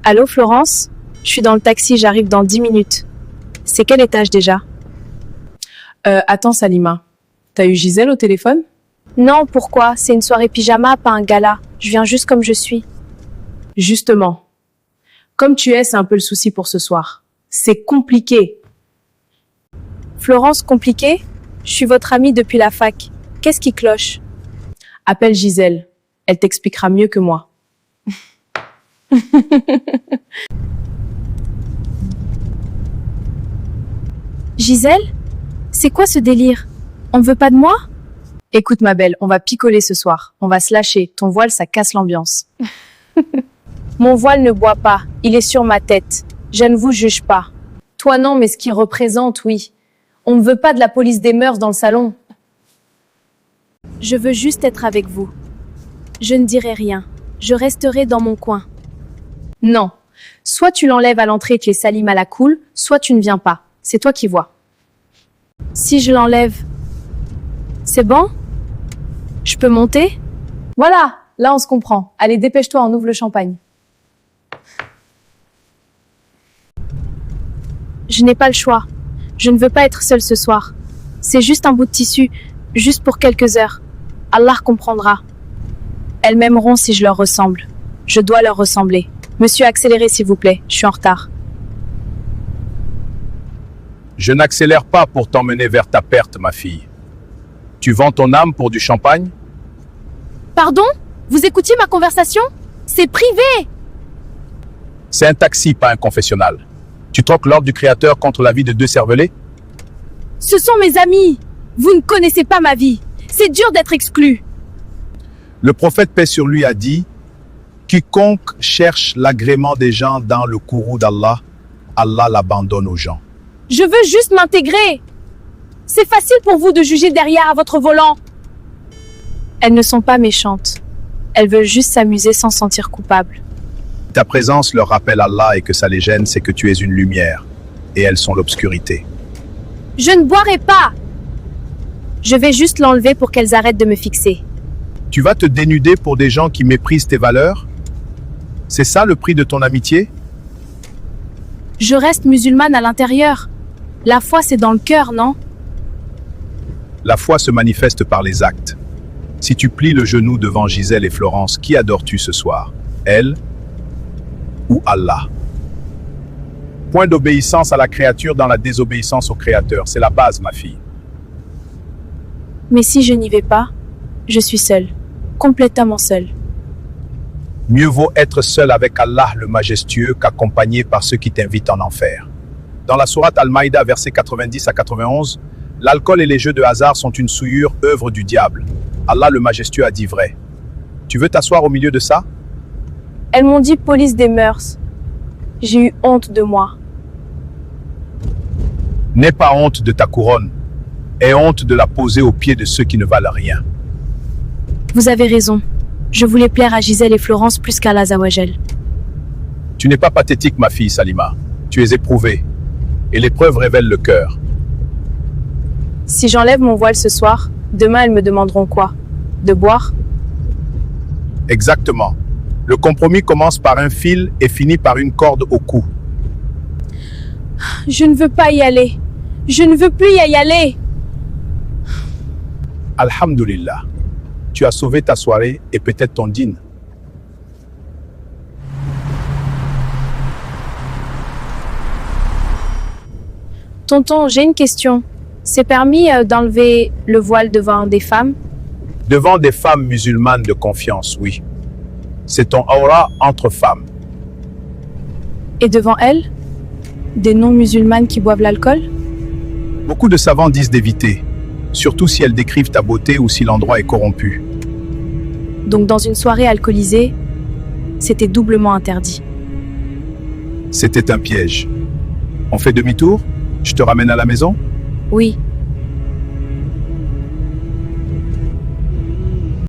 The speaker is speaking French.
Allô, Florence? Je suis dans le taxi, j'arrive dans 10 minutes. C'est quel étage déjà? Attends, Salima. T'as eu Gisèle au téléphone? Non, pourquoi? C'est une soirée pyjama, pas un gala. Je viens juste comme je suis. Justement. Comme tu es, c'est un peu le souci pour ce soir. C'est compliqué. Florence, compliqué? Je suis votre amie depuis la fac. Qu'est-ce qui cloche? Appelle Gisèle. Elle t'expliquera mieux que moi. Gisèle? C'est quoi ce délire? On veut pas de moi? Écoute ma belle, on va picoler ce soir. On va se lâcher. Ton voile, ça casse l'ambiance. Mon voile ne boit pas. Il est sur ma tête. Je ne vous juge pas. Toi non, mais ce qu'il représente, oui. On ne veut pas de la police des mœurs dans le salon. Je veux juste être avec vous. Je ne dirai rien. Je resterai dans mon coin. Non. Soit tu l'enlèves à l'entrée et tu es Salim à la cool, soit tu ne viens pas. C'est toi qui vois. Si je l'enlève, c'est bon? Je peux monter? Voilà, là on se comprend. Allez, dépêche-toi, on ouvre le champagne. Je n'ai pas le choix. Je ne veux pas être seule ce soir. C'est juste un bout de tissu, juste pour quelques heures. Allah comprendra. Elles m'aimeront si je leur ressemble. Je dois leur ressembler. Monsieur, accélérez s'il vous plaît, je suis en retard. Je n'accélère pas pour t'emmener vers ta perte, ma fille. Tu vends ton âme pour du champagne? Pardon? Vous écoutiez ma conversation? C'est privé! C'est un taxi, pas un confessionnal. Tu troques l'ordre du Créateur contre la vie de deux cervelets? Ce sont mes amis! Vous ne connaissez pas ma vie. C'est dur d'être exclu. Le prophète, paix sur lui, a dit: quiconque cherche l'agrément des gens dans le courroux d'Allah, Allah l'abandonne aux gens. Je veux juste m'intégrer. C'est facile pour vous de juger derrière à votre volant. Elles ne sont pas méchantes. Elles veulent juste s'amuser sans se sentir coupables. Ta présence leur rappelle Allah et que ça les gêne, c'est que tu es une lumière et elles sont l'obscurité. Je ne boirai pas. Je vais juste l'enlever pour qu'elles arrêtent de me fixer. Tu vas te dénuder pour des gens qui méprisent tes valeurs? C'est ça le prix de ton amitié? Je reste musulmane à l'intérieur. La foi, c'est dans le cœur, non? La foi se manifeste par les actes. Si tu plies le genou devant Gisèle et Florence, qui adores-tu ce soir? Elle ou Allah? Point d'obéissance à la créature dans la désobéissance au Créateur. C'est la base, ma fille. Mais si je n'y vais pas, je suis seule. Complètement seule. Mieux vaut être seul avec Allah le majestueux qu'accompagné par ceux qui t'invitent en enfer. Dans la sourate Al-Maïda, versets 90 à 91, l'alcool et les jeux de hasard sont une souillure, œuvre du diable. Allah le majestueux a dit vrai. Tu veux t'asseoir au milieu de ça? Elles m'ont dit police des mœurs. J'ai eu honte de moi. N'aie pas honte de ta couronne. Aie honte de la poser aux pieds de ceux qui ne valent rien. Vous avez raison. Je voulais plaire à Gisèle et Florence plus qu'à Allah Zawajel. Tu n'es pas pathétique, ma fille Salima. Tu es éprouvée. Et l'épreuve révèle le cœur. Si j'enlève mon voile ce soir, demain elles me demanderont quoi? De boire? Exactement. Le compromis commence par un fil et finit par une corde au cou. Je ne veux pas y aller. Je ne veux plus y aller. Alhamdulillah. Tu as sauvé ta soirée et peut-être ton dîne. Tonton, j'ai une question. C'est permis d'enlever le voile devant des femmes? Devant des femmes musulmanes de confiance, oui. C'est ton aura entre femmes. Et devant elles? Des non-musulmanes qui boivent l'alcool? Beaucoup de savants disent d'éviter, surtout si elles décrivent ta beauté ou si l'endroit est corrompu. Donc dans une soirée alcoolisée, c'était doublement interdit. C'était un piège. On fait demi-tour? Je te ramène à la maison? Oui,